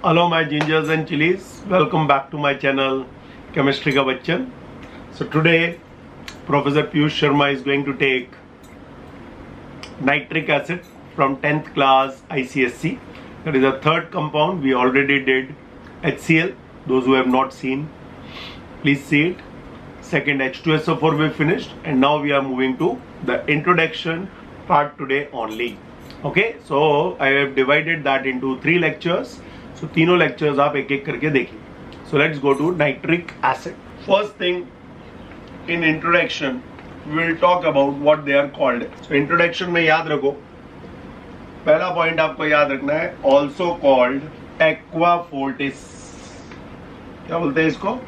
Hello my gingers and chilies, welcome back to my channel Chemistry ka Bachchan. So today Professor Piyush Sharma is going to take nitric acid from 10th class ICSE. That is the third compound. We already did HCl. Those who have not seen, please see it. Second H2SO4 we finished, and now we are moving to the introduction part today only. Okay, so I have divided that into 3 lectures. So तीनों lectures आप एक एक करके देखिए. So let's go to nitric acid. First thing in introduction we will talk about what they are called. So introduction में याद रखो, पहला point आपको याद रखना है, also called aqua fortis. क्या बोलते हैं इसको?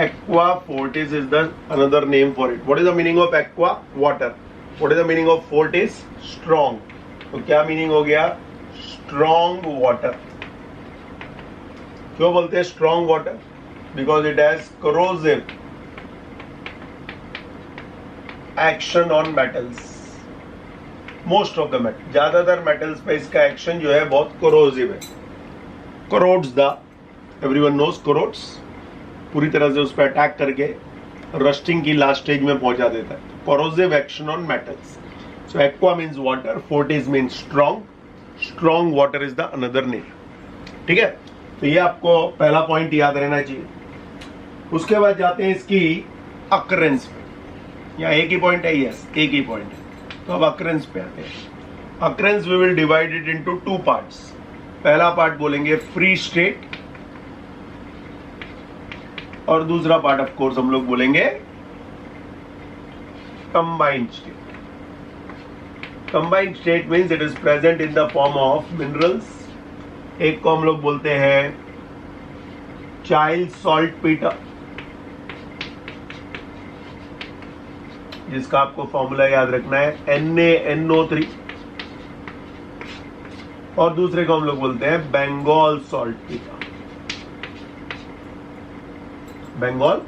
Aqua fortis is the another name for it. What is the meaning of aqua? Water. What is the meaning of fortis? Strong. तो क्या मीनिंग हो गया? Strong water. क्यों बोलते हैं strong water? Because it has corrosive action on metals. Most of the metal, ज्यादातर metals पे इसका एक्शन जो है बहुत करोसिव है. Corrodes the, everyone knows corrodes, पूरी तरह से उस पर अटैक करके रस्टिंग की लास्ट स्टेज में पहुंचा देता है. Corrosive action on metals. So aqua means water, fortis means strong. Strong water is the another name. ठीक है, तो ये आपको पहला पॉइंट याद रहना चाहिए. उसके बाद जाते हैं इसकी अकरेंस पे. यहाँ एक ही पॉइंट है, यस एक ही पॉइंट है. तो अब अकरेंस पे आते हैं. Occurrence we will divide it into 2 parts. पहला पार्ट बोलेंगे फ्री स्टेट, और दूसरा पार्ट ऑफ कोर्स हम लोग बोलेंगे combined state. Combined state means it is present in the form of minerals. एक को हम लोग बोलते हैं चाइल्ड सॉल्ट पीटर, जिसका आपको फॉर्मूला याद रखना है NaNO3, और दूसरे को हम लोग बोलते हैं बंगाल सॉल्ट पीटर. बंगाल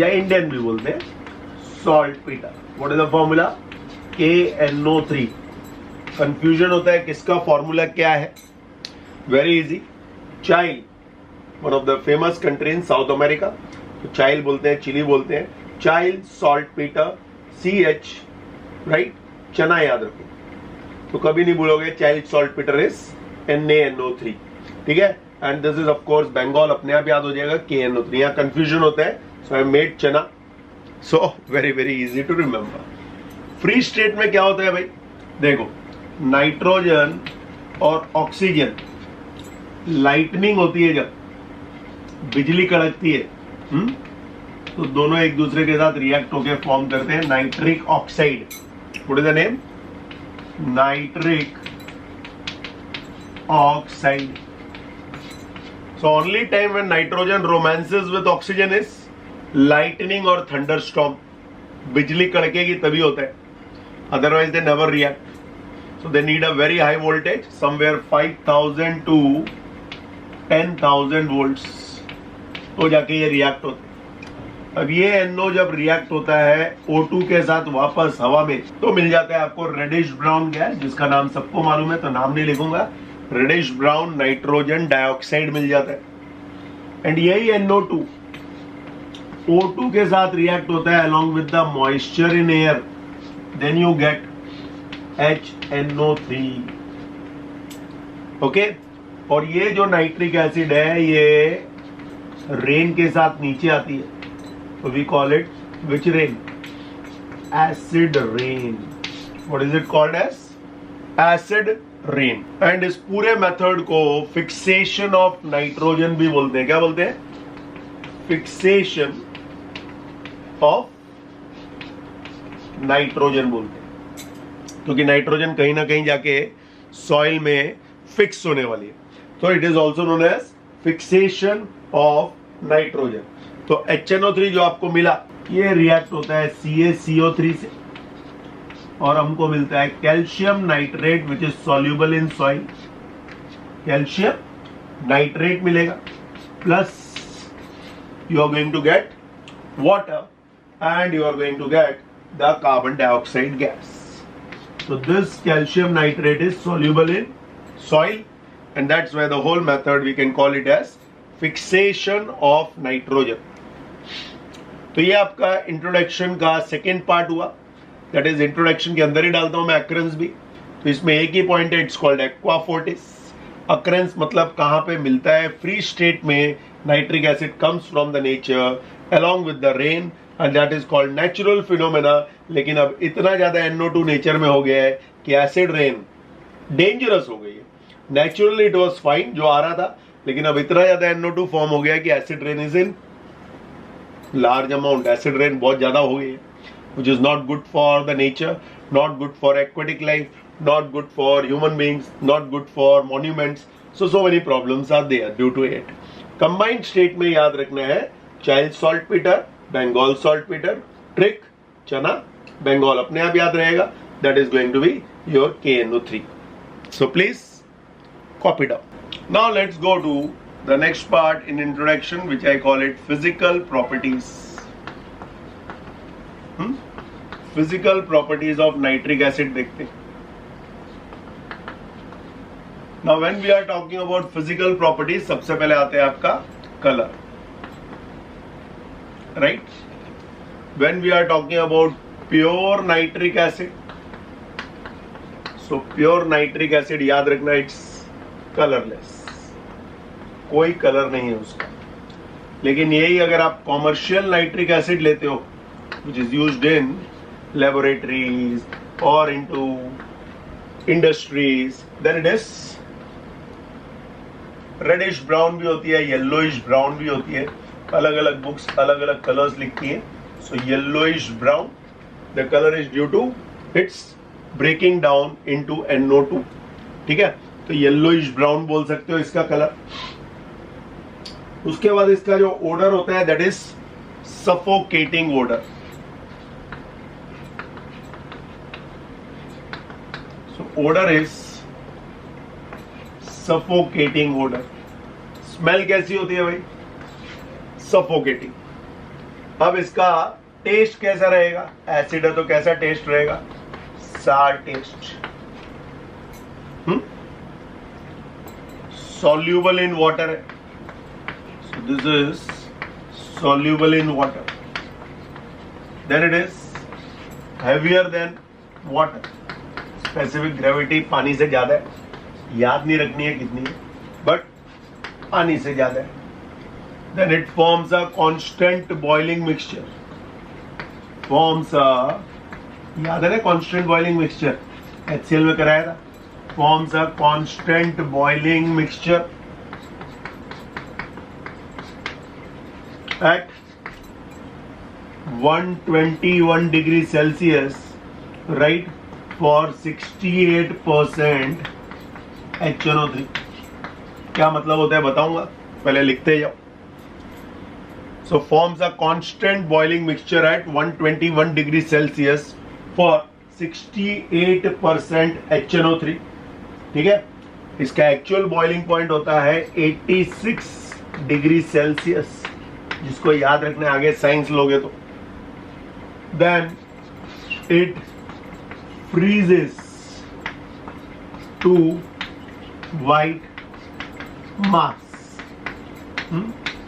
या इंडियन भी बोलते हैं saltpetre. What is the formula? KNO3. Confusion होता है किसका फॉर्मूला क्या है? Very easy. Chile, one of the famous country in South America, तो चाइल बोलते हैं, चिली बोलते हैं. Chile saltpetre, CH, right. चना याद रखो, तो कभी नहीं भूलोगे Chile saltpetre is NaNO3. ठीक है, and this is of course Bengal, अपने आप याद हो जाएगा KNO3. यहाँ कंफ्यूजन होता है, सो I made chana. So very very easy to remember. Free state में क्या होता है भाई? देखो, नाइट्रोजन और ऑक्सीजन, लाइटनिंग होती है जब, बिजली कड़कती है, तो दोनों एक दूसरे के साथ रिएक्ट होकर फॉर्म करते हैं nitric oxide. What is the name? Nitric oxide. So only time when nitrogen romances with oxygen is lightning और थंडरस्टॉर्म. बिजली कड़केगी तभी होता है, otherwise they never react. So they need a very high voltage, somewhere 5000 to 10,000 volts, तो जाके ये react होता है. अब ये NO जब रिएक्ट होता है O2 के साथ वापस हवा में, तो मिल जाता है आपको रेडिश ब्राउन गैस, जिसका नाम सबको मालूम है तो नाम नहीं लिखूंगा. रेडिश ब्राउन नाइट्रोजन डाइऑक्साइड मिल जाता है. एंड यही NO2 O2 के साथ रिएक्ट होता है along with the moisture in air, then you get HNO3. Okay, और ये जो नाइट्रिक एसिड है ये रेन के साथ नीचे आती है, तो we call it which rain? Acid rain. What is it called as? Acid rain. And इस पूरे मेथड को फिक्सेशन ऑफ नाइट्रोजन भी बोलते हैं. क्या बोलते हैं? फिक्सेशन ऑफ नाइट्रोजन बोलते हैं, क्योंकि नाइट्रोजन कहीं ना कहीं जाके सॉइल में फिक्स होने वाली है. तो it is also known as fixation of nitrogen. तो HNO3 जो आपको मिला, ये रिएक्ट होता है CaCO3 से, और हमको मिलता है calcium nitrate which is soluble in soil. Calcium nitrate मिलेगा, plus you are going to get water, and you are going to get the carbon dioxide gas. So this calcium nitrate is soluble in soil and that's why the whole method we can call it as fixation of nitrogen. तो ये आपका introduction का second part हुआ. That is introduction के अंदर ही डालता हूं मैं अकरेंस भी. तो इसमें एक ही पॉइंट है, it's called aqua Fortis. Occurrence मतलब कहां पे मिलता है. फ्री स्टेट में nitric acid comes from the nature along with the rain and that is called natural phenomena. लेकिन अब इतना ज्यादा NO2 नेचर में हो गया है कि एसिड रेन डेंजरस हो गई है. नेचुरली इट वाज फाइन जो आ रहा था, लेकिन अब इतना ज्यादा NO2 फॉर्म हो गया है कि acid rain is in large amount. Acid rain बहुत ज्यादा हो गई है, which is not good for the nature, not good for aquatic life, not good for human beings, not good for monuments. So many problems are there due to it. Combined state में याद रखना है Chile saltpetre, Bengal saltpetre, trick, chana, Bengal अपने आप याद रहेगा. That is going to be your KNO3. So please copy it up. Now let's go to the next part in introduction, which I call it physical properties. Physical properties of nitric acid देखते हैं. Now when we are talking about physical properties, सबसे पहले आते हैं आपका color. Right? When we are talking about pure nitric acid, so pure nitric acid याद रखना it's colorless, कोई कलर नहीं है उसका. लेकिन यही अगर आप कॉमर्शियल नाइट्रिक एसिड लेते हो, which is used in laboratories or into industries, then it is reddish brown भी होती है, येलोइश ब्राउन भी होती है. अलग अलग बुक्स अलग अलग कलर्स लिखती हैं. So yellowish brown, the colour is due to its breaking down into NO2. ठीक है, तो येलोइश ब्राउन बोल सकते हो इसका कलर. उसके बाद इसका जो ओडर होता है that is suffocating odour. So odour is suffocating odour. Smell कैसी होती है भाई? सफोकेटिंग. अब इसका टेस्ट कैसा रहेगा? एसिड है तो कैसा टेस्ट रहेगा? सार टेस्ट. सॉल्यूबल इन वाटर है, so this is soluble in water. Then it is heavier than water. Specific gravity पानी से ज्यादा है, याद नहीं रखनी है कितनी है, बट पानी से ज्यादा है. Then it forms a constant boiling mixture. Forms a, याद है ना constant boiling mixture? HCl में कराया था. Forms a constant boiling mixture at 121 degrees Celsius, right, for 68% HNO3. क्या मतलब होता है बताऊंगा, पहले लिखते जाओ. So forms a constant boiling mixture at 121 degrees Celsius for 68% HNO3. ठीक है, इसका एक्चुअल बॉइलिंग पॉइंट होता है 86 डिग्री सेल्सियस, जिसको याद रखना है आगे साइंस लोगे तो. Then it freezes to white mass.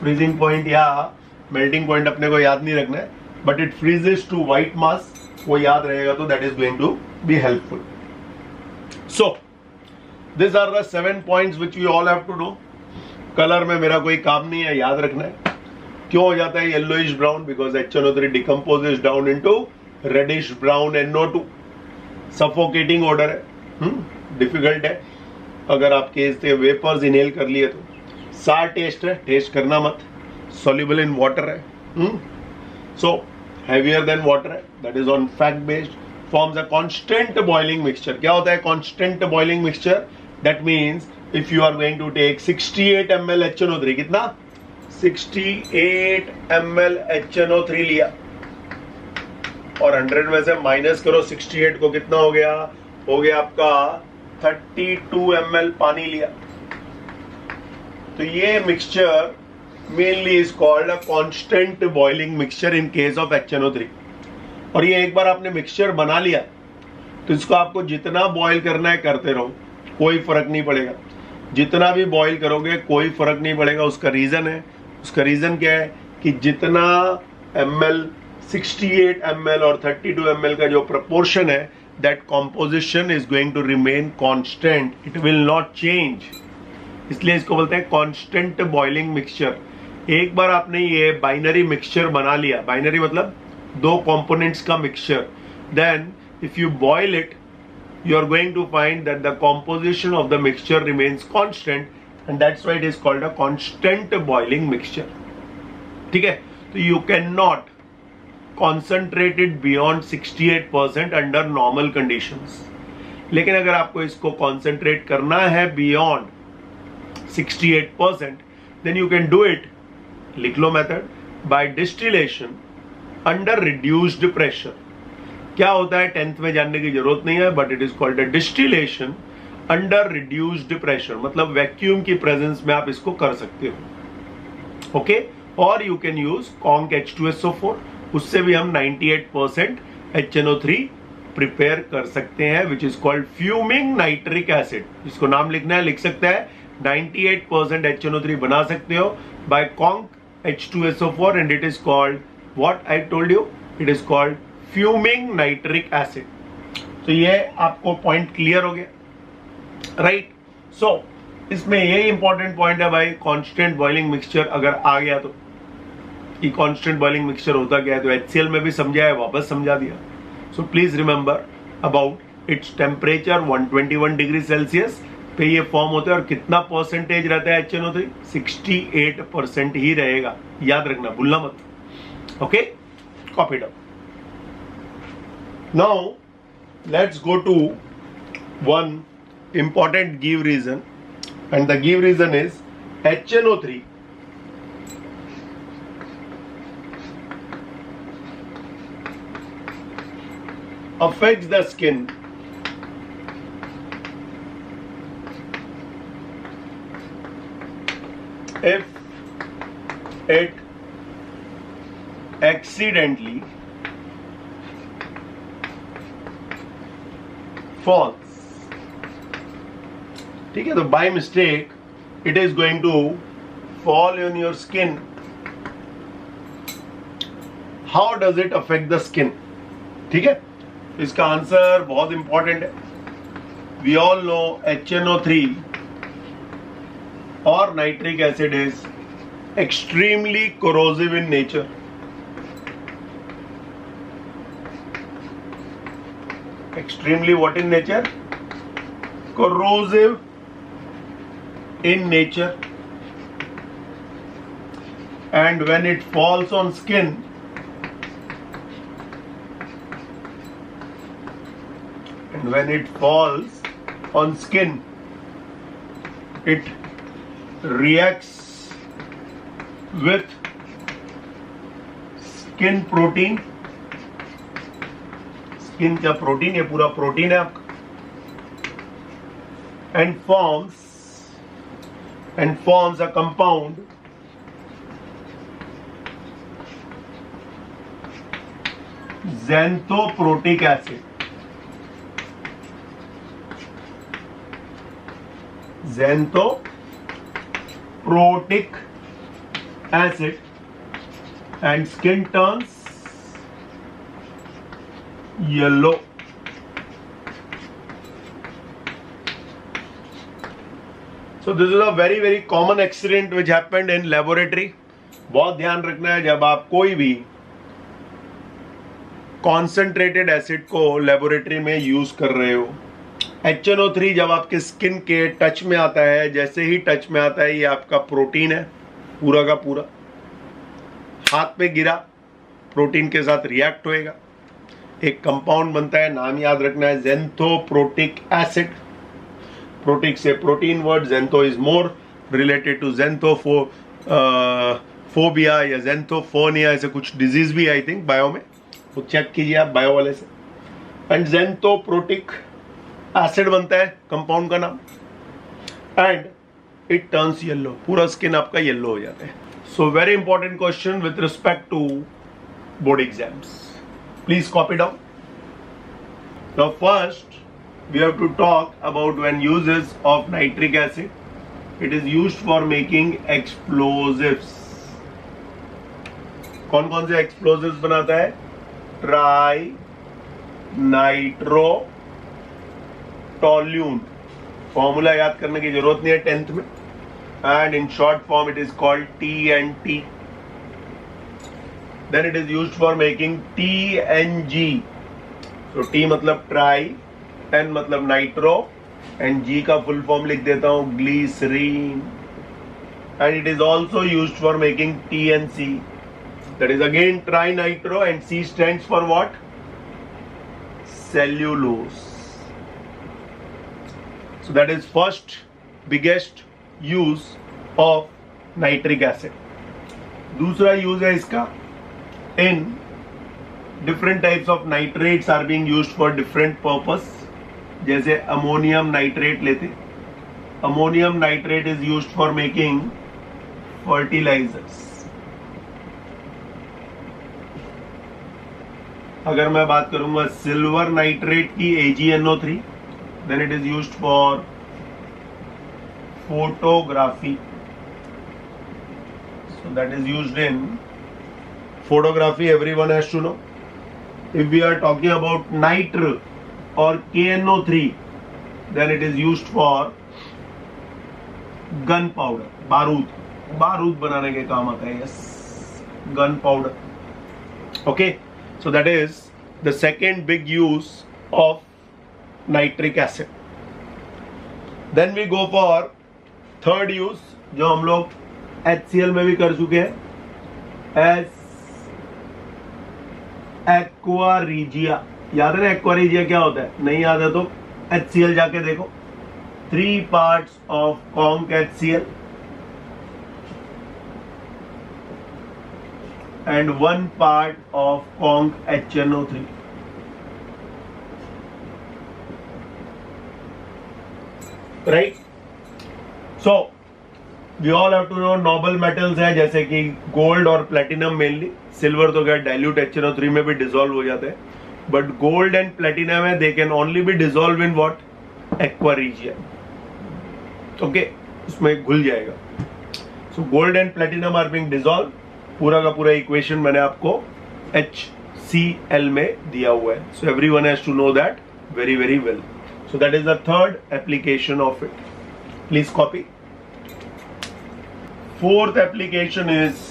Freezing point या मेल्टिंग पॉइंट अपने को याद नहीं रखना है, but it freezes to white mass, वो याद रहेगा तो that is going to be helpful. So this are the 7 points which we all have to know. Colour में मेरा कोई काम नहीं है, याद रखना है. क्यों हो जाता है yellowish brown? Because HNO3 decomposes down into reddish brown NO2. Suffocating odour है, डिफिकल्ट है. अगर आपके वेपर्स इनहेल कर लिए तो. सार टेस्ट है, टेस्ट करना मत. soluble in water है. So heavier than water है, that is on fact based. Forms a constant boiling mixture. क्या होता है constant boiling mixture? That means if you are going to take 68 ml HNO3, कितना? 68 ml HNO3 लिया और 100 में से माइनस करो 68 को, कितना हो गया? हो गया आपका 32 ml पानी लिया. तो ये mixture mainly is called a constant boiling mixture in case of HNO3. और ये एक बार आपने मिक्सचर बना लिया तो इसको आपको जितना बॉईल करना है करते रहो, कोई फर्क नहीं पड़ेगा. जितना भी बॉईल करोगे कोई फर्क नहीं पड़ेगा। उसका रीजन है, उसका रीजन क्या है कि जितना ml 68 ml और 32 ml का जो प्रपोर्शन है, that composition is going to remain constant, it will not change. इसलिए इसको बोलते हैं कांस्टेंट बॉइलिंग मिक्सचर। एक बार आपने ये बाइनरी मिक्सचर बना लिया, बाइनरी मतलब दो कंपोनेंट्स का mixture, then if you boil it you are going to find that the composition of the mixture remains constant and that's why it is called a constant boiling mixture. ठीक है, तो you cannot concentrate it beyond 68% under normal conditions. लेकिन अगर आपको इसको concentrate करना है beyond 68%, then you can do it, लिख लो method, by distillation under reduced pressure. क्या होता है 10th में जानने की जरूरत नहीं है, but it is called a distillation under reduced pressure, मतलब वैक्यूम की प्रेजेंस में आप इसको कर सकते हो। ओके, और you can use conc H2SO4, उससे भी हम 98% HNO3 प्रिपेयर कर सकते हैं, which is called fuming nitric acid. इसको नाम लिखना है, लिख सकते हैं, 98% HNO3 बना सकते हो by conc H2SO4 and it is called what I told you, it is called fuming nitric acid. तो ये आपको पॉइंट क्लियर हो गया, राइट। सो इसमें यही इंपॉर्टेंट पॉइंट है भाई, कांस्टेंट बॉइलिंग मिक्सचर अगर आ गया तो कि कांस्टेंट बॉइलिंग मिक्सचर होता क्या है, तो HCl में भी समझा है, वापस समझा दिया। सो please remember about its temperature 121 degree Celsius पे ये फॉर्म होता है, और कितना परसेंटेज रहता है HNO3, 68% ही रहेगा, याद रखना, भूलना मत। Okay, copy down. Now let's go to one important give reason, and the give reason is HNO3 affects the skin if it accidentally falls। ठीक है, तो by mistake it is going to fall in your skin. How does it affect the skin? ठीक है, इसका answer बहुत important है। We all know HNO3 और nitric acid is extremely corrosive in nature. Extremely what in nature? Corrosive in nature, and when it falls on skin, it reacts with skin protein। Skin का protein, ये पूरा protein है आपका, and forms a compound xanthoproteic acid. Xanthoproteic acid, and skin turns yellow। So this is a very common accident which happened in laboratory। बहुत ध्यान रखना है जब आप कोई भी कॉन्सेंट्रेटेड एसिड को लेबोरेटरी में यूज कर रहे हो। HNO3 जब आपके स्किन के टच में आता है, जैसे ही टच में आता है, ये आपका प्रोटीन है पूरा का पूरा, हाथ पे गिरा, प्रोटीन के साथ रिएक्ट होएगा, एक कंपाउंड बनता है, नाम याद रखना है, ज़ैंथोप्रोटिक एसिड। प्रोटिक से protein word, xantho is more related to xanthophobia या ज़ैंथोफोनिया, ऐसे कुछ डिजीज भी आई थिंक बायो में, वो चेक कीजिए आप बायो वाले से। एंड ज़ैंथोप्रोटिक एसिड बनता है कंपाउंड का नाम, एंड इट टर्न्स येलो, पूरा स्किन आपका येलो हो जाता है। So very important question with respect to board exams, please copy down। Now first we have to talk about when uses of nitric acid it is used for making explosives. कौन कौन से explosives बनाता है? Tri nitro toluene. Formula याद करने की जरूरत नहीं है 10th में, and in short form it is called TNT। Then it is used for making TNG। तो T मतलब ट्राई, N मतलब नाइट्रो, एंड G का फुल फॉर्म लिख देता हूं glycerine. And it is also used for making TNC, that is again tri nitro, and C stands for what? Cellulose. So that is first biggest use of nitric acid. दूसरा use है इसका, in different types of nitrates are being used for different purpose. जैसे ammonium nitrate लेते, ammonium nitrate is used for making fertilisers. अगर मैं बात करूंगा silver nitrate की AgNO3, then it is used for photography. So that is used in photography, everyone has to know. If we are talking about nitr or KNO3, then it is used for gunpowder, बारूद बनाने के काम आता है। yes, gunpowder. Okay, so that is the second big use of nitric acid. Then we go for third use, जो हम लोग HCl में भी कर चुके हैं, एक्वा रीजिया। याद है ना एक्वा रीजिया क्या होता है? नहीं याद है तो HCl जाके देखो। 3 parts of conc HCl and 1 part of conc HNO3. Right, so we all have to know noble metals है जैसे कि गोल्ड और प्लेटिनम मेनली। सिल्वर तो क्या डाइल्यूट HNO3 में भी डिसॉल्व हो जाते हैं, बट गोल्ड एंड प्लेटिनम है, they can only be dissolve in what? Aqua regia. Okay, उसमें घुल जाएगा। So gold and platinum are being dissolve. पूरा का पूरा इक्वेशन मैंने आपको HCl में दिया हुआ है। So everyone has to know that very very well. So that is the third application of it. Please copy. Fourth application is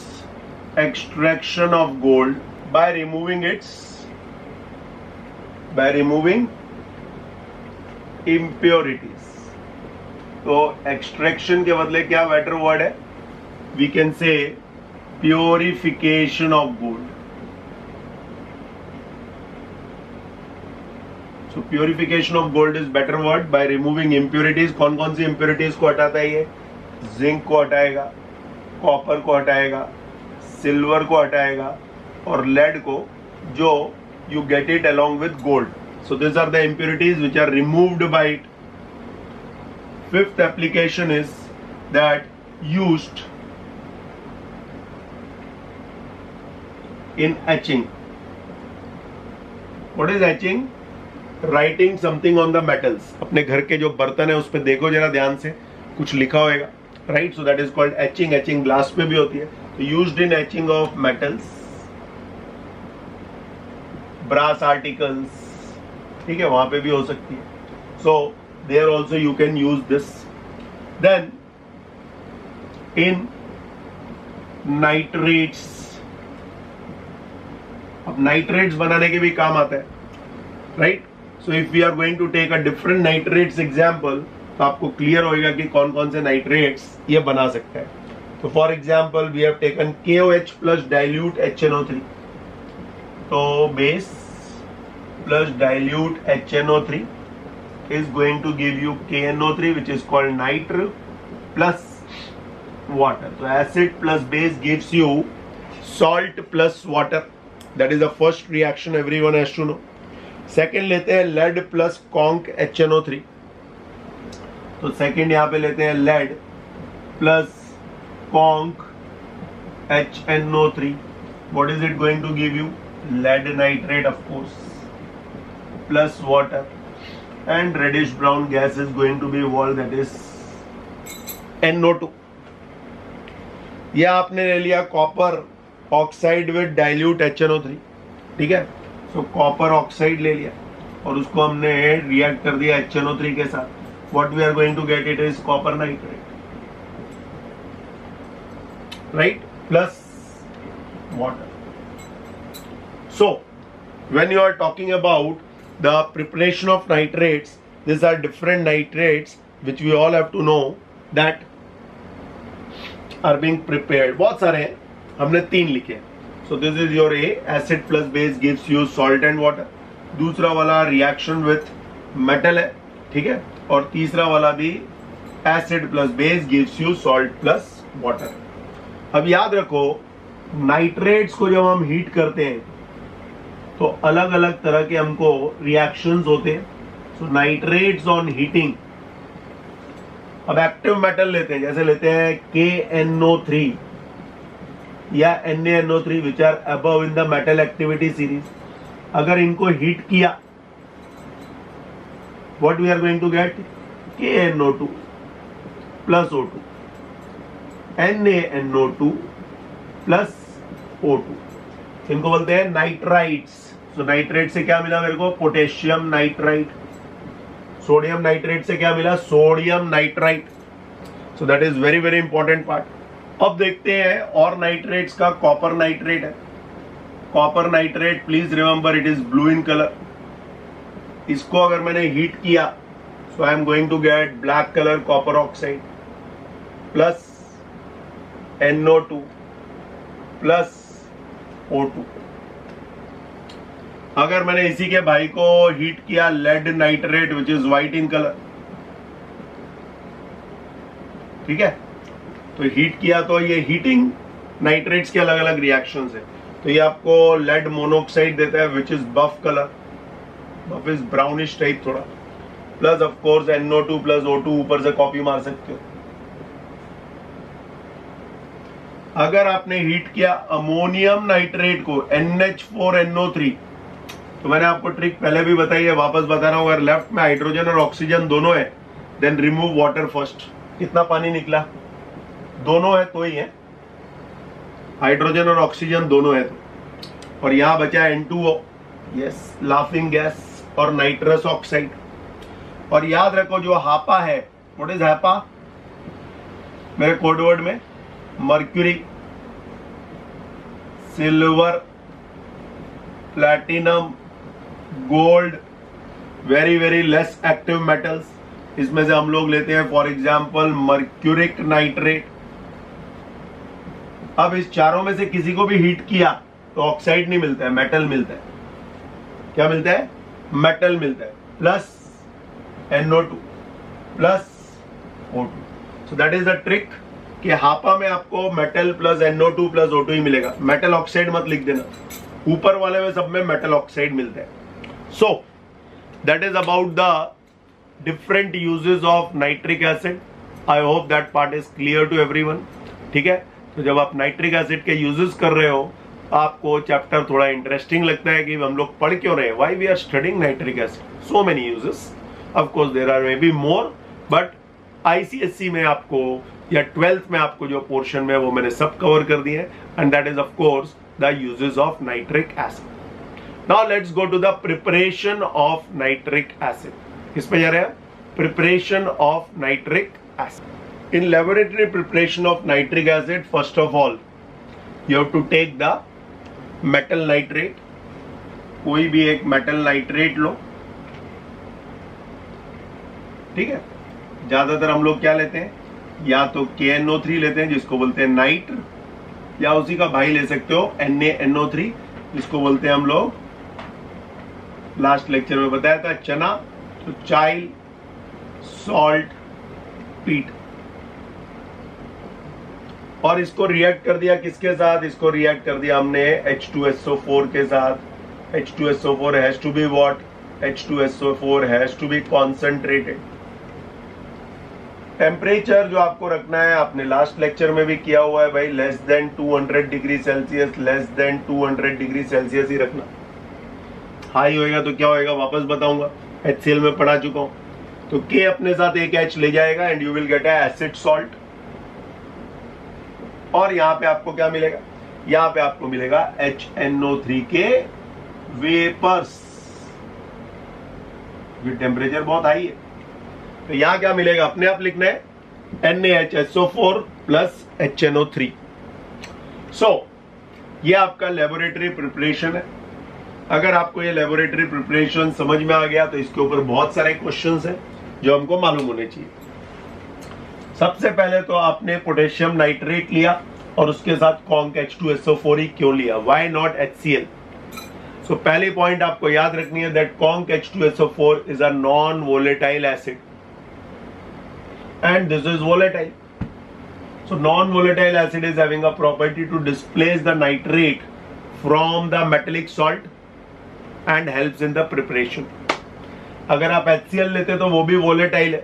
extraction of gold by removing impurities. तो extraction के बदले क्या better word है? We can say purification of gold. So purification of gold is better word by removing impurities. कौन कौन सी impurities को हटाता है ये? जिंक को हटाएगा, कॉपर को हटाएगा, सिल्वर को हटाएगा और लेड को, जो you get it along with gold. So these are the impurities which are removed by it. Fifth application is that used in etching. What is etching? Writing something on the metals. अपने घर के जो बर्तन है उस पर देखो जरा ध्यान से, कुछ लिखा होएगा, right? So that is called etching. Etching glass पे भी होती है। तो used in etching of metals, brass articles, ठीक है, वहां पे भी हो सकती है। So there also you can use this. Then in nitrates, अब नाइट्रेट्स बनाने के भी काम आता है, right? So if we are going to take a different nitrates example, तो आपको क्लियर होएगा कि कौन कौन से नाइट्रेट्स ये बना सकता है। तो for example we have taken KOH plus dilute HNO3, तो base plus dilute HNO3 is going to give you KNO3 which is called nitr plus water. तो acid plus base gives you salt plus water. That is the first reaction everyone has to know. Second लेते हैं lead plus conc HNO3, तो second यहां पे लेते हैं lead plus conc HNO3. What is it going to give you? Lead nitrate of course plus water, and reddish brown gas is going to be evolve, that is NO2। यह आपने ले लिया copper oxide with dilute HNO3, ठीक है। सो copper oxide ले लिया और उसको हमने रिएक्ट कर दिया HNO3 के साथ। What we are going to get, it is copper nitrate, right, plus water. So when you are talking about the preparation of nitrates, these are different nitrates which we all have to know that are being prepared. बहुत सारे हैं, हमने 3 लिखे। So this is your A, acid plus base gives you salt and water। दूसरा वाला reaction with metal है, ठीक है, और तीसरा वाला भी acid plus base gives you salt plus water। अब याद रखो नाइट्रेट्स को जब हम हीट करते हैं तो अलग अलग तरह के हमको रिएक्शंस होते हैं। सो नाइट्रेट्स ऑन हीटिंग, अब एक्टिव मेटल लेते हैं, जैसे लेते हैं KNO3 या NaNO3 which are above in the metal activity series. अगर इनको हीट किया, what we are going to get, KNO2 plus O2, NaNO2 plus O2, इनको बोलते हैं नाइट्राइट्स। सो नाइट्रेट से क्या मिला मेरे को, पोटेशियम नाइट्राइट। सोडियम नाइट्रेट से क्या मिला, sodium nitrite. So that is very very important part. अब देखते हैं और नाइट्रेट्स का, कॉपर नाइट्रेट है। Copper nitrate, please remember it is blue in colour. इसको अगर मैंने हीट किया, so I am going to get black colour copper oxide plus NO2 plus O2। अगर मैंने इसी के भाई को हीट किया, lead nitrate which is white in colour, ठीक है, तो हीट किया तो ये हीटिंग नाइट्रेट्स के अलग अलग रिएक्शंस है। तो ये आपको लेड मोनोऑक्साइड देता है which is buff colour, buff is brownish type थोड़ा, plus of course NO2 plus O2 ऊपर से कॉपी मार सकते हो। अगर आपने हीट किया अमोनियम नाइट्रेट को NH4NO3, तो मैंने आपको ट्रिक पहले भी बताई है, वापस बता रहा हूं। अगर लेफ्ट में हाइड्रोजन और ऑक्सीजन दोनों है, देन रिमूव वाटर फर्स्ट। कितना पानी निकला, दोनों है तो ही है, हाइड्रोजन और ऑक्सीजन दोनों है तो। और यहां बचा N2O, यस, लाफिंग गैस और नाइट्रस ऑक्साइड। और याद रखो जो हापा है, व्हाट इज हापा, मेरे कोडवर्ड में mercury, silver, platinum, gold, very very less active metals. इसमें से हम लोग लेते हैं फॉर एग्जांपल मर्क्यूरिक नाइट्रेट। अब इस चारों में से किसी को भी हीट किया तो ऑक्साइड नहीं मिलता है, मेटल मिलता है। क्या मिलता है, मेटल मिलता है, plus NO2 plus O2। So that is the trick कि हापा में आपको metal plus NO2 plus O2 ही मिलेगा। मेटल ऑक्साइड मत लिख देना, ऊपर वाले में सब में मेटल ऑक्साइड मिलता है। So that is about the different uses of nitric acid. I hope that part is clear to everyone, ठीक है। तो जब आप नाइट्रिक एसिड के यूजेस कर रहे हो, आपको चैप्टर थोड़ा इंटरेस्टिंग लगता है कि हम लोग पढ़ क्यों रहे हैं, why we are studying nitric acid, so many uses. Of course there are may be more, but ICSE में आपको या 12th में आपको जो पोर्शन में वो मैंने सब कवर कर दिए हैं, and that is of course the uses of nitric acid. Now let's go to the preparation of nitric acid. किस पे जा रहे हैं, preparation of nitric acid. In laboratory preparation of nitric acid, first of all you have to take the metal nitrate. कोई भी एक metal nitrate लो, ठीक है। ज्यादातर हम लोग क्या लेते हैं, या तो KNO3 लेते हैं जिसको बोलते हैं नाइट्र, या उसी का भाई ले सकते हो NaNO3 जिसको बोलते हैं हम लोग, लास्ट लेक्चर में बताया था, चना। तो चाइल, सॉल्ट, पीट। और इसको रिएक्ट कर दिया किसके साथ, इसको रिएक्ट कर दिया हमने H2SO4 के साथ। H2SO4 has to be what, H2SO4 has to be concentrated. Temperature जो आपको रखना है, आपने लास्ट लेक्चर में भी किया हुआ है भाई, less than 200 degree Celsius, less than 200 degree Celsius ही रखना। हाई होएगा तो क्या होएगा वापस बताऊंगा, HCl में पढ़ा चुका हूं। तो K अपने साथ एक H ले जाएगा and you will get a acid salt. और यहां पे आपको क्या मिलेगा, यहां पे आपको मिलेगा HNO3 के वेपर्स। ये टेम्परेचर बहुत हाई है, तो यहां क्या मिलेगा अपने आप लिखना है NaHSO4 प्लस HNO3। सो ये आपका लेबोरेटरी प्रिपरेशन है। अगर आपको ये लेबोरेटरी प्रिपरेशन समझ में आ गया तो इसके ऊपर बहुत सारे क्वेश्चंस हैं जो हमको मालूम होने चाहिए। सबसे पहले तो आपने पोटेशियम नाइट्रेट लिया और उसके साथ कॉन्क H2SO4 ही क्यों लिया, व्हाई नॉट HCl। सो पहली पॉइंट आपको याद रखनी है that conc H2SO4 is a non volatile acid and this is volatile. So non-volatile acid is having a property to displace the nitrate from the metallic salt and helps in the preparation. अगर आप HCl लेते तो वो भी volatile है,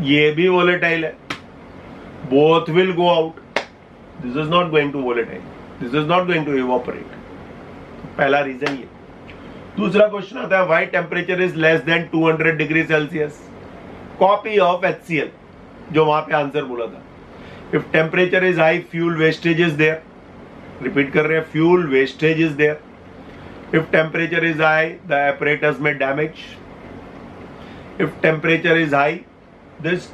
ये भी volatile है, both will go out. This is not going to volatile. This is not going to evaporate. पहला रीजन ये। दूसरा क्वेश्चन आता है why temperature is less than 200 degree Celsius. Copy of HCl जो वहां पे आंसर बोला था। If temperature is high fuel wastage is there, repeat कर रहे हैं, fuel wastage is there. If temperature is high the apparatus में damage. If temperature is high this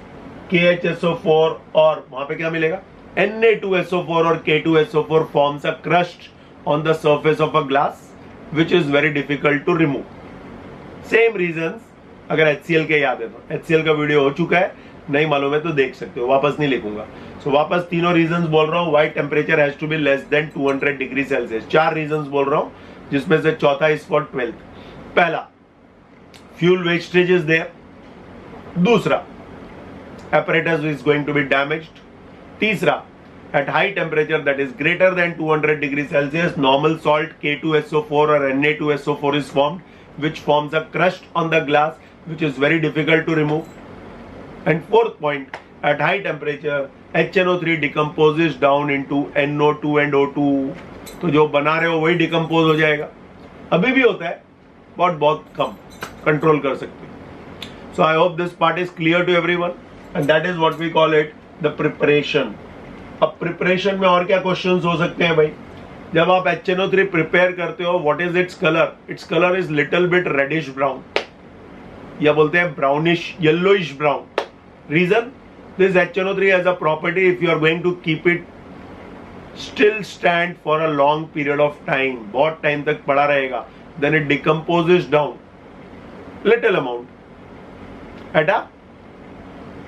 KHSO4 और वहां पे क्या मिलेगा Na2SO4 और K2SO4 forms a crust on the surface of a glass which is very difficult to remove. Same reasons अगर HCl के याद है तो HCl का वीडियो हो चुका है, नहीं मालूम है तो देख सकते हो, वापस नहीं लिखूंगा। सो वापस तीनों रीजंस बोल रहा हूं why temperature has to be less than 200 degree Celsius. चार रीजंस बोल रहा हूं जिसमें से चौथा इज फॉर 12th। पहला फ्यूल वेस्टेज इज देयर, दूसरा apparatus is going to be damaged, तीसरा at high temperature that is greater than 200 degree Celsius normal salt K2SO4 or Na2SO4 is formed which forms a crust on the glass which is very difficult to remove. And fourth point, at high temperature HNO3 decomposes down into NO2 and O2। तो जो बना रहे हो वही decompose हो जाएगा, अभी भी होता है बहुत कम, कंट्रोल कर सकते हो। So I hope this part is clear to everyone and that is what we call it the preparation. अब प्रिपरेशन में और क्या क्वेश्चंस हो सकते हैं भाई, जब आप HNO3 प्रिपेयर करते हो what is its colour, its colour is little bit reddish brown, या बोलते हैं brownish yellowish brown. Reason, this HNO3 has a property if you are going to keep it still stand for a long period of time, बहुत time तक पड़ा रहेगा, then it decomposes down little amount at a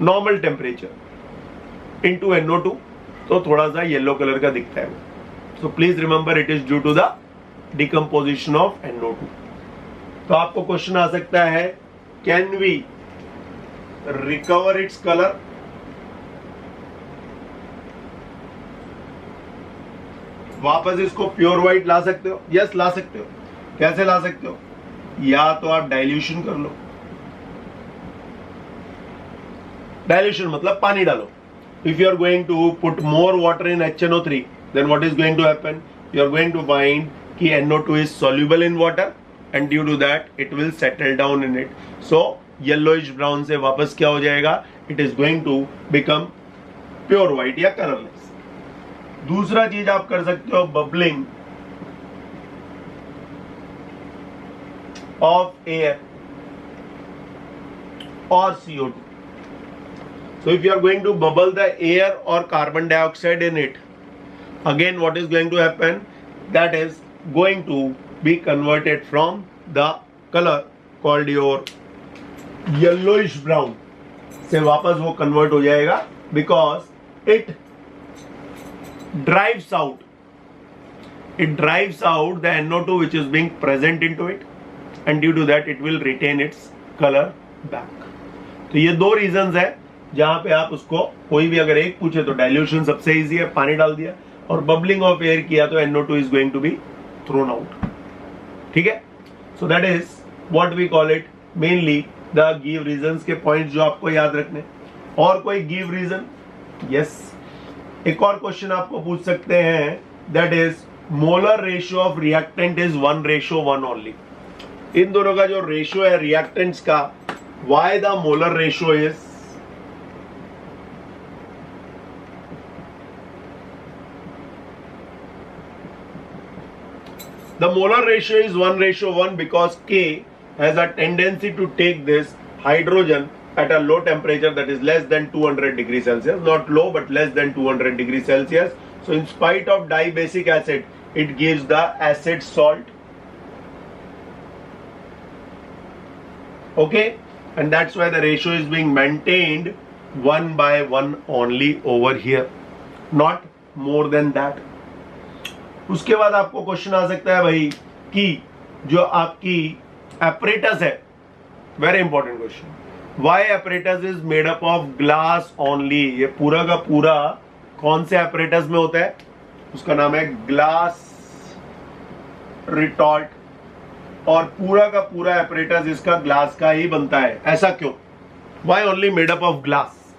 normal temperature into NO2, तो थोड़ा सा yellow colour का दिखता है वो। So please remember it is due to the decomposition of NO2। तो आपको क्वेश्चन आ सकता है can we recover its colour, वापस इसको प्योर व्हाइट ला सकते हो? यस ला सकते हो। कैसे ला सकते हो, या तो आप डाइल्यूशन कर लो, डाइल्यूशन मतलब पानी डालो। If you are going to put more water in HNO3, then what is going to happen? You are going to find कि NO2 is soluble in water and due to that it will settle down in it. So yellowish brown से वापस क्या हो जाएगा? It is going to become pure white या colorless. दूसरा चीज आप कर सकते हो bubbling of air or CO2. So if you are going to bubble the air or carbon dioxide in it, again what is going to happen? That is going to be converted from the color called your yellowish brown से वापस वो convert हो जाएगा because it drives out the NO2 which is being present into it and due to that it will retain its color back. तो ये दो reasons है जहां पे आप उसको कोई भी अगर एक पूछे तो डाइल्यूशन सबसे इजी है, पानी डाल दिया, और बबलिंग ऑफ एयर किया तो NO2 is going to be thrown out. ठीक है, so that is what we call it mainly the give reasons के पॉइंट्स जो आपको याद रखने। और कोई गिव रीजन? यस, एक और क्वेश्चन आपको पूछ सकते हैं that is molar ratio of reactant is 1:1 only. इन दोनों का जो रेशियो है रिएक्टेंट्स का, why the molar ratio is The molar ratio is 1:1 because K has a tendency to take this hydrogen at a low temperature, that is less than 200 degrees Celsius, not low but less than 200 degrees Celsius. So in spite of dibasic acid, it gives the acid salt. Okay, and that's why the ratio is being maintained 1:1 only over here, not more than that. उसके बाद आपको question आ सकता है भाई कि जो आपकी apparatus है, very important question, why apparatus is made up of glass only. ये पूरा का पूरा कौन से apparatus में होता है? उसका नाम है ग्लास रिटॉर्ट, और पूरा का पूरा apparatus इसका ग्लास का ही बनता है। ऐसा क्यों? Why only made up of glass?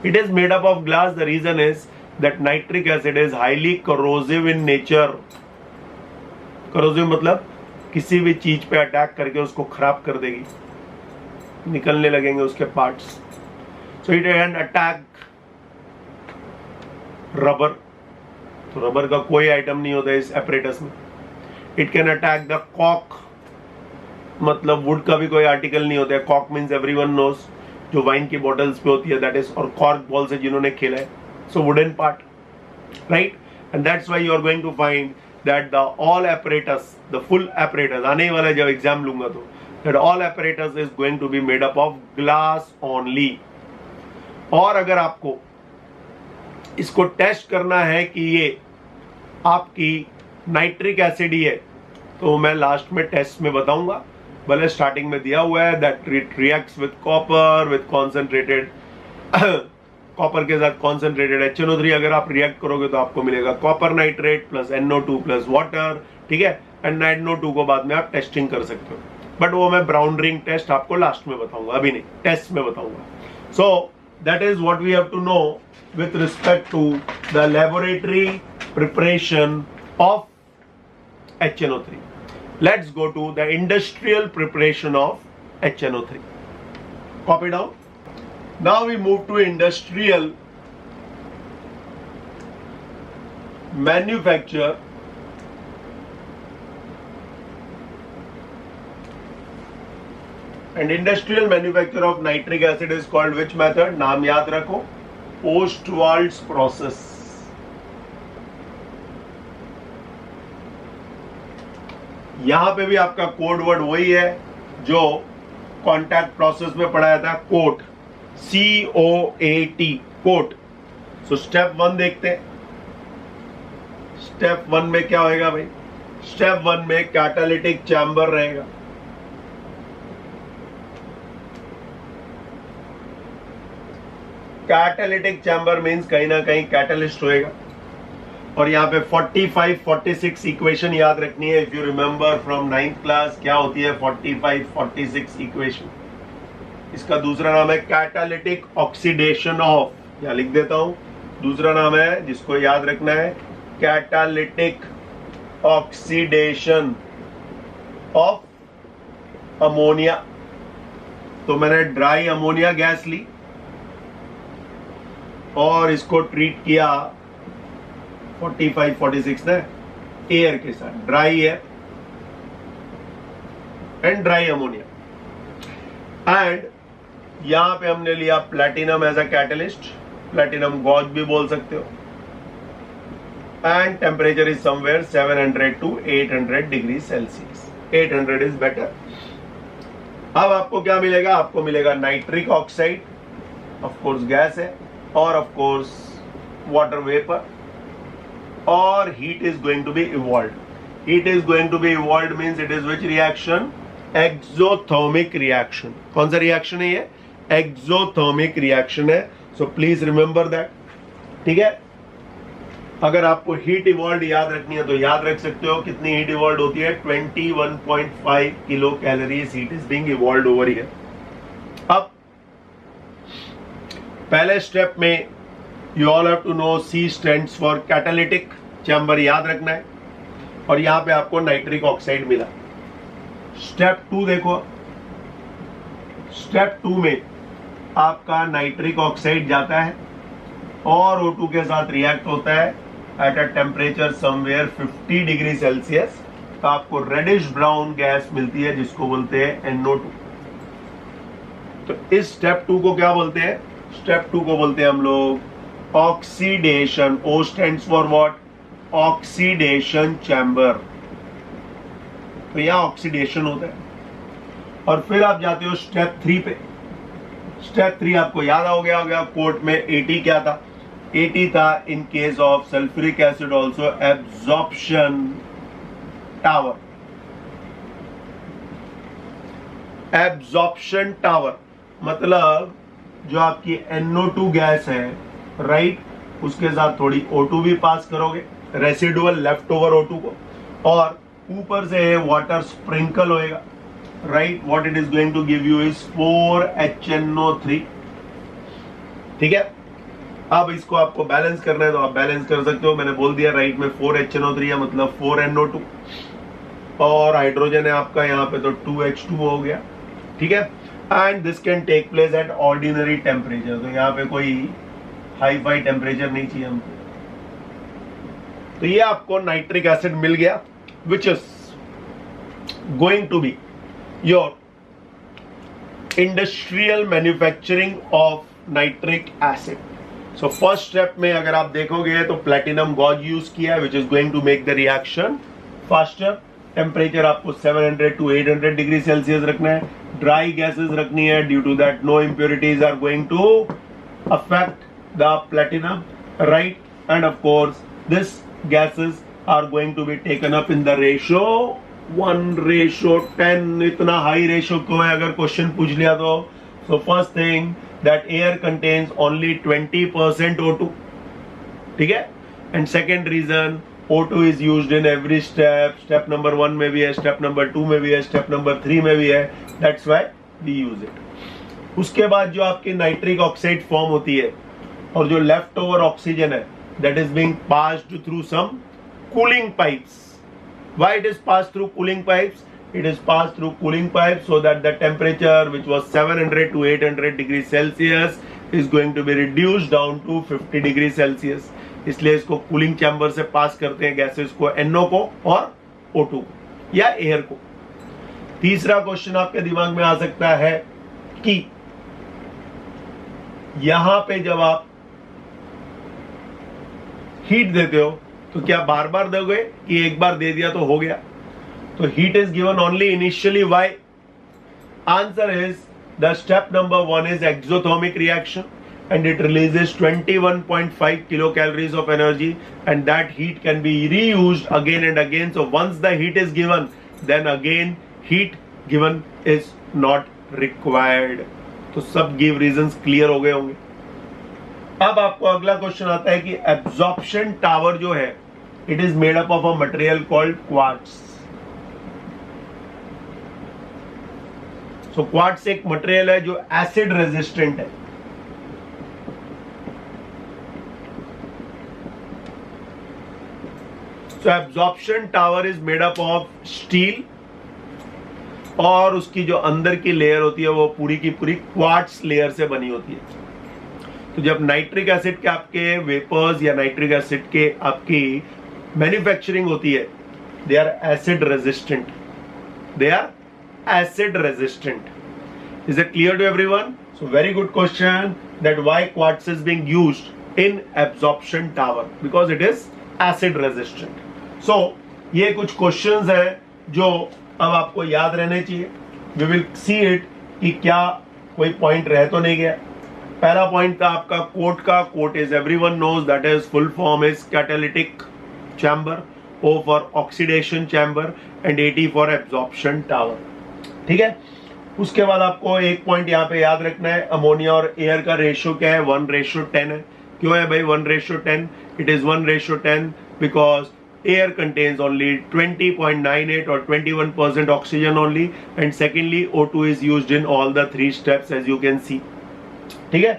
It is made up of glass, the reason is that nitric acid is highly corrosive in nature. corrosive मतलब किसी भी चीज पे अटैक करके उसको खराब कर देगी, निकलने लगेंगे उसके parts. so it can attack rubber, तो रबर का कोई आइटम नहीं होता है इस apparatus में। it can attack the cork, मतलब वुड का भी कोई आर्टिकल नहीं होता है। cork means everyone knows, जो वाइन की बॉटल्स पे होती है, that is, और कॉर्क बॉल से जिन्होंने खेला है, so wooden part, right? And that's why you are going to find that the all apparatus, the full apparatus, आने वाला जब एग्जाम लूंगा तो, that all apparatus is going to be made up of glass only. और अगर आपको इसको test करना है कि ये आपकी नाइट्रिक एसिड ही है, तो मैं लास्ट में टेस्ट में बताऊंगा। भले स्टार्टिंग में दिया हुआ है that it reacts with copper with concentrated, copper के साथ कॉन्सेंट्रेटेड HNO3 अगर आप रिएक्ट करोगे तो आपको मिलेगा copper nitrate plus NO2 plus water, ठीक है। एंड NO2 को बाद में आप टेस्टिंग कर सकते हो, बट वो मैं ब्राउन रिंग टेस्ट आपको लास्ट में बताऊंगा, अभी नहीं, टेस्ट में बताऊंगा। So that is what we have to know with respect to the laboratory preparation of HNO3. Let's go to the industrial preparation of HNO3. Copy down. Now we move to industrial manufacture and industrial manufacture of nitric acid is called which method? नाम याद रखो, Ostwald's process. यहां पे भी आपका code word वही है जो कॉन्टैक्ट प्रोसेस में पढ़ाया था, coat, COAT, coat. So step 1 देखते हैं। स्टेप 1 में क्या होएगा भाई? स्टेप 1 में कैटालिटिक चैम्बर रहेगा। कैटालिटिक चैम्बर मींस कहीं ना कहीं कैटलिस्ट होएगा, और यहाँ पे 45-46 इक्वेशन याद रखनी है। If you remember from 9th class, क्या होती है 45-46 इक्वेशन? इसका दूसरा नाम है कैटालिटिक ऑक्सीडेशन ऑफ, या लिख देता हूं, दूसरा नाम है जिसको याद रखना है कैटालिटिक ऑक्सीडेशन ऑफ अमोनिया। तो मैंने ड्राई अमोनिया गैस ली और इसको ट्रीट किया 45-46 ने एयर के साथ, dry air and dry ammonia. And यहां पे हमने लिया platinum as a catalyst, platinum gauze भी बोल सकते हो, and temperature is somewhere 700 to 800 degree Celsius. 800 is better. अब आपको क्या मिलेगा? आपको मिलेगा nitric oxide, of course gas है, और ऑफ कोर्स वाटर वेपर, और heat is going to be evolved. Heat is going to be evolved means it is which reaction? Exothermic reaction. कौन सा रिएक्शन है ये? Exothermic reaction है। So please remember that. ठीक है, अगर आपको हीट इवॉल्व याद रखनी है तो याद रख सकते हो। कितनी हीट इवॉल्व होती है? 21.5 kilo calories heat is being evolve over here. अब पहले स्टेप में you all have to know C stands for catalytic chamber, याद रखना है, और यहां पे आपको नाइट्रिक ऑक्साइड मिला। स्टेप 2 देखो, स्टेप 2 में आपका नाइट्रिक ऑक्साइड जाता है और O2 के साथ रिएक्ट होता है at a temperature somewhere 50 degree Celsius, तो आपको रेडिश ब्राउन गैस मिलती है जिसको बोलते हैं NO2। तो इस स्टेप 2 को क्या बोलते हैं? स्टेप 2 को बोलते हैं हम लोग oxidation. O stands for what? Oxidation chamber. तो यह ऑक्सीडेशन होता है। और फिर आप जाते हो स्टेप 3 पे। स्टेप 3 आपको याद हो गया कोर्ट में 80 क्या था? 80 था in case of sulphuric acid also absorption tower. Absorption tower मतलब जो आपकी NO2 गैस है, राइट, उसके साथ थोड़ी O2 भी पास करोगे, रेसिडुअल लेफ्ट ओवर O2 को, और ऊपर से वाटर स्प्रिंकल होएगा, right. What it is going to give you is 4HNO3। ठीक है, अब इसको आपको बैलेंस करना है तो आप बैलेंस कर सकते हो। मैंने बोल दिया राइट में 4HNO3 है मतलब 4NO2, और हाइड्रोजन है आपका यहाँ पे तो 2H2 हो गया। ठीक है, and this can take place at ordinary temperature. तो यहाँ पे कोई हाई फाई टेम्परेचर नहीं चाहिए हमको। तो ये आपको नाइट्रिक एसिड मिल गया which is going to be your industrial manufacturing of nitric acid. So first step में अगर आप देखोगे तो प्लेटिनम गॉज यूज किया है which is going to make the reaction faster. Temperature आपको 700 to 800 डिग्री सेल्सियस रखना है। ड्राई गैसेस रखनी है, due to that no impurities are going to affect the platinum, right. And of course this gases are going to be taken up in the ratio 1:10। इतना high ratio क्यों है अगर question पूछ लिया तो? So first thing that air contains only 20% O2। ठीक है, and second reason O2 is used in every step. Step number 1 में भी है, step number 2 में भी है, step number 3 में भी है। That's why we use it. उसके बाद जो आपकी नाइट्रिक ऑक्साइड फॉर्म होती है और जो लेफ्ट ओवर ऑक्सीजन है that is being passed through some cooling pipes. Why it is passed through cooling pipes? It is passed through cooling pipes so that the temperature which was 700 to 800 degrees Celsius is going to be reduced down to 50 degrees Celsius. इसलिए इसको cooling chamber से पास करते हैं gases को, NO को और O2 को या एयर को। तीसरा क्वेश्चन आपके दिमाग में आ सकता है कि यहां पे जब आप हीट देते हो तो क्या बार बार दोगे कि एक बार दे दिया तो हो गया? तो heat is given only initially. Why? Answer is the step number 1 is exothermic reaction and it releases 21.5 kilocalories of energy, and that heat can be reused again and again. So once the heat is given, then again heat given is not required. तो सब give reasons clear हो गए होंगे। अब आपको अगला question आता है कि एब्जॉर्प्शन टावर जो है it is made up of a material called quartz. So quartz एक मटेरियल है जो एसिड रेजिस्टेंट है। So absorption tower is made up of steel, और उसकी जो अंदर की लेयर होती है वो पूरी की पूरी क्वार्ट्ज लेयर से बनी होती है। तो जब नाइट्रिक एसिड के आपके वेपर्स या नाइट्रिक एसिड के आपकी मैन्युफैक्चरिंग होती है, they are acid resistant. They are acid resistant. Is it clear to everyone? So very good question that why quartz is being used in absorption tower, because it is acid resistant. So ये कुछ questions हैं जो अब आपको याद रहने चाहिए। We will see it कि क्या कोई पॉइंट रह तो नहीं गया। पहला पॉइंट था आपका कोट का। Coat is everyone knows that is full form is catalytic chamber, O for oxidation chamber and AT for absorption tower. ठीक है, उसके बाद आपको एक पॉइंट यहाँ पे याद रखना है, अमोनिया और एयर का रेशियो क्या है? 1:10 है। क्यों है भाई 1:10? It is 1:10 because air contains only 20.98 or 21% oxygen only, and secondly O2 is used in all the 3 steps as you can see. ठीक है,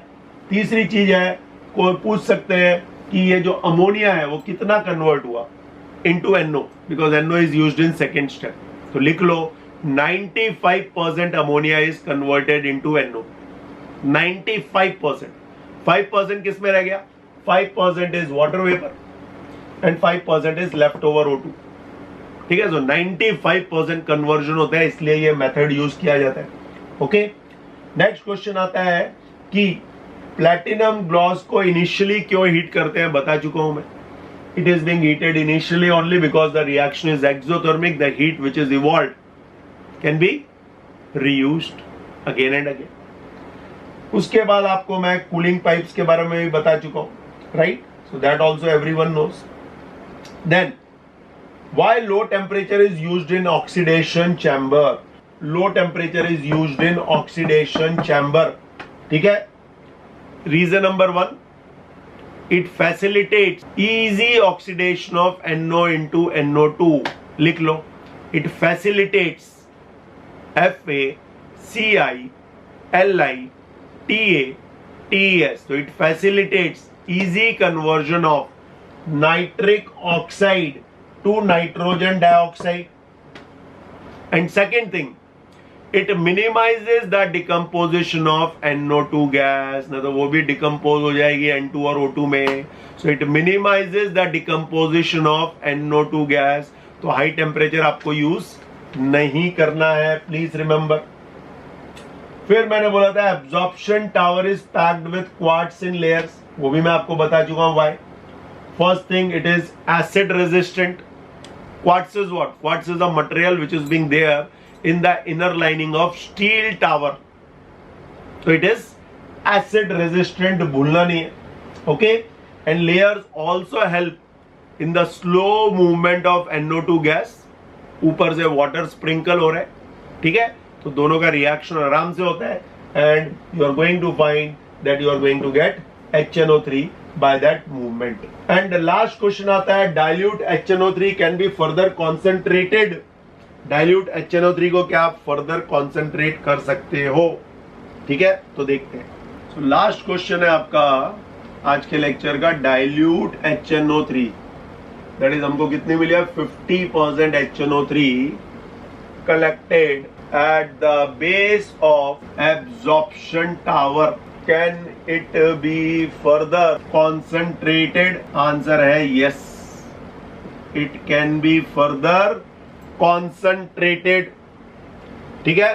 तीसरी चीज है, कोई पूछ सकते हैं कि ये जो अमोनिया है वो कितना कन्वर्ट हुआ into NO, because NO is used in second step. तो लिख लो 95% ammonia is converted into NO. 95%. 5% किस में रह गया? 5% is water vapor and 5% is leftover O2. ठीक है, तो 95% कन्वर्जन होता है, इसलिए ये मेथड यूज किया जाता है। ओके, नेक्स्ट क्वेश्चन आता है कि प्लैटिनम ग्लॉस को इनिशियली क्यों हीट करते हैं, बता चुका हूं मैं। It is being heated initially only because the reaction is exothermic, the heat which is evolved can be reused again and again. उसके बाद आपको मैं कूलिंग पाइप्स के बारे में भी बता चुका हूं, right, so that also everyone knows. Then why low temperature is used in oxidation chamber? Low temperature is used in oxidation chamber, ठीक है। Reason number 1, it facilitates easy oxidation of NO into NO2, लिख लो, it facilitates Fa, Ci, Li, Ta, Tes, so it facilitates easy conversion of nitric oxide to nitrogen dioxide. And second thing, it minimizes the decomposition of NO2 gas, ना तो वो भी decompose हो जाएगी N2 और O2 में, so it minimizes the decomposition of NO2 gas। तो high temperature आपको यूज नहीं करना है, प्लीज रिमेंबर। फिर मैंने बोला था absorption tower is packed with quartz in layers, वो भी मैं आपको बता चुका हूं why. First thing, it is acid resistant. Quartz is what? Quartz is a material which is being there in the inner lining of steel tower. So it is acid resistant, भूलना नहीं है, okay? And layers also help in the slow movement of NO2 gas. ऊपर से water sprinkle हो रहा है, ठीक है, तो दोनों का reaction आराम से होता है, and you are going to find that you are going to get HNO3 by that movement. And the last question आता है, dilute HNO3 can be further concentrated. Dilute HNO3 को क्या आप further concentrate कर सकते हो, ठीक है, तो देखते हैं। So last question है आपका आज के लेक्चर का, dilute HNO3, that is हमको कितनी मिली है, 50% HNO3 collected at the base of absorption tower. Can it be further concentrated? Answer है yes. It can be further concentrated. ठीक है,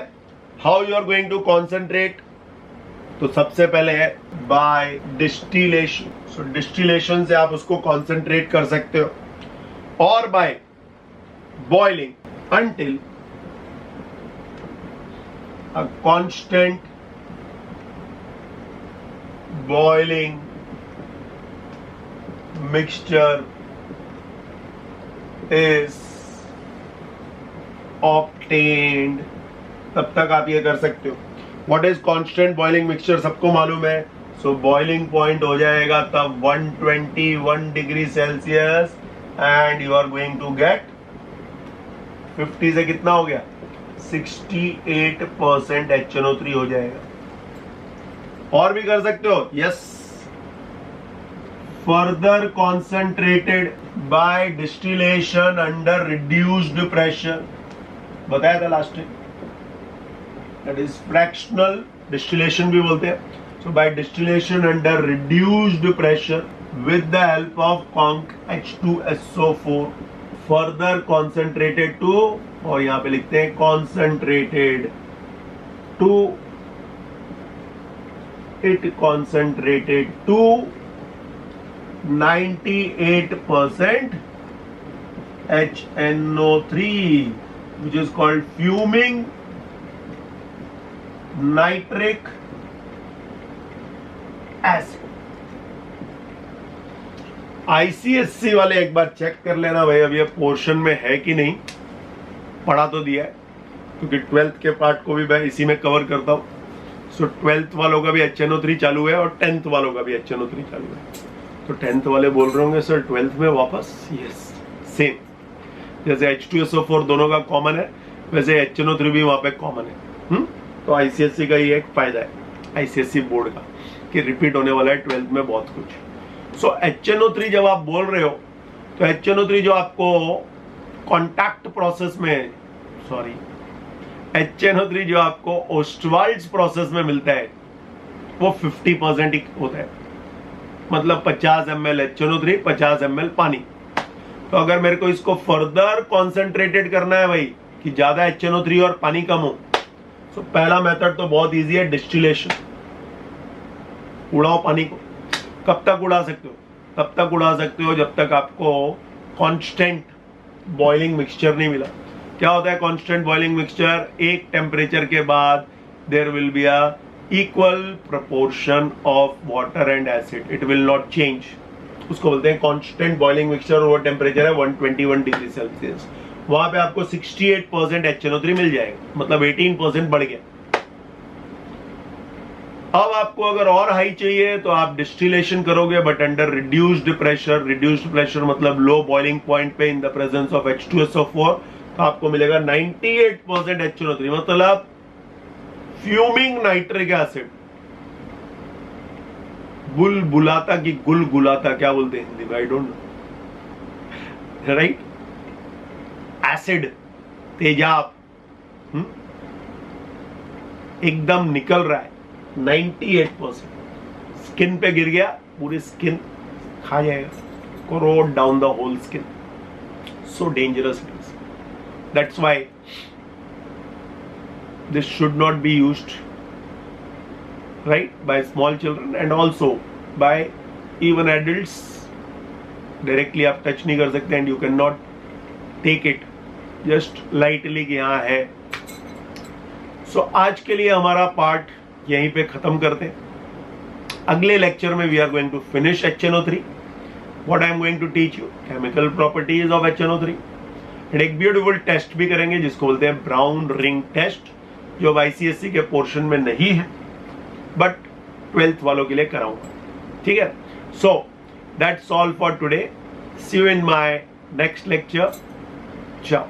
how you are going to concentrate? तो सबसे पहले है by distillation. So distillation से आप उसको concentrate कर सकते हो, और by boiling until a constant boiling mixture is obtained, तब तक आप ये कर सकते हो। What is constant boiling mixture? सबको मालूम है। So boiling point हो जाएगा तब 121 degree Celsius, and you are going to get 50 से कितना हो गया, 68% HNO3 हो जाएगा। और भी कर सकते हो, yes, further concentrated by distillation under reduced pressure, बताया था last time, that is fractional distillation भी बोलते हैं। So by distillation under reduced pressure with the help of conc H2SO4, further concentrated to, और यहां पे लिखते हैं concentrated to, it concentrated to 98% HNO3, which is called fuming nitric acid. ICSC वाले एक बार चेक कर लेना भाई, अब ये पोर्शन में है कि नहीं, पढ़ा तो दिया है, क्योंकि 12th के पार्ट को भी मैं इसी में कवर करता हूं। सो 12th वालों का भी HNO3 चालू है और 10th वालों का भी HNO3 चालू है। तो 10th वाले बोल रहे होंगे सर 12th में वापस, यस, सेम जैसे H2SO4 दोनों का कॉमन है, वैसे HNO3 भी वहां पे कॉमन है। तो ICSC का ये एक फायदा है, ICSC बोर्ड का, कि रिपीट होने वाला है 12th में बहुत कुछ। सो HNO3 जब आप बोल रहे हो, तो HNO3 जो आपको कॉन्टैक्ट प्रोसेस में, सॉरी, HNO3 जो आपको ओस्टवाल्ड्स प्रोसेस में मिलता है वो 50% ही होता है, मतलब 50 ml HNO3, 50 ml पानी। तो अगर मेरे को इसको फर्दर कॉन्सेंट्रेटेड करना है भाई कि ज्यादा HNO3 और पानी कम हो, तो पहला मेथड तो बहुत इजी है, डिस्टिलेशन। उड़ाओ पानी को। कब तक उड़ा सकते हो? तब तक उड़ा सकते हो जब तक आपको कांस्टेंट बॉइलिंग मिक्सचर नहीं मिला। क्या होता है कांस्टेंट बॉइलिंग मिक्सचर? एक टेम्परेचर के बाद there will be a equal proportion of water and acid, it will not change. उसको बोलते हैं कांस्टेंट बॉइलिंग मिक्सचर। वो टेम्परेचर है 121 डिग्री सेल्सियस। वहां पे आपको 68% HNO3 मिल जाएगा, मतलब 18% बढ़ गया। अब आपको अगर और हाई चाहिए तो आप डिस्टिलेशन करोगे, but under reduced pressure. Reduced pressure मतलब लो बॉइलिंग पॉइंट पे in the presence of H2SO4, तो आपको मिलेगा 98% HNO3, मतलब फ्यूमिंग नाइट्रिक एसिड। बुलबुलाता की गुलगुलाता, क्या बोलते हैं हिंदी में, I don't know, right? Acid, तेजाब एकदम निकल रहा है 98%। स्किन पे गिर गया, पूरी स्किन खा जाएगा, corrode down the whole skin. So dangerous it is. That's why this should not be used, right, by small children and also by even adults. directly आप टच नहीं कर सकते and you cannot take it just lightly कि यहाँ है। so आज के लिए हमारा पार्ट यहीं पे खत्म करते हैं। अगले लेक्चर में we are going to finish HNO3. what I am going to teach you chemical properties of HNO3 and एक ब्यूटीफुल टेस्ट भी करेंगे जिसको बोलते हैं ब्राउन रिंग टेस्ट, जो ICSE के पोर्शन में नहीं है बट 12th वालों के लिए कराऊंगा। ठीक है? So that's all for today. See you in my next lecture. ciao।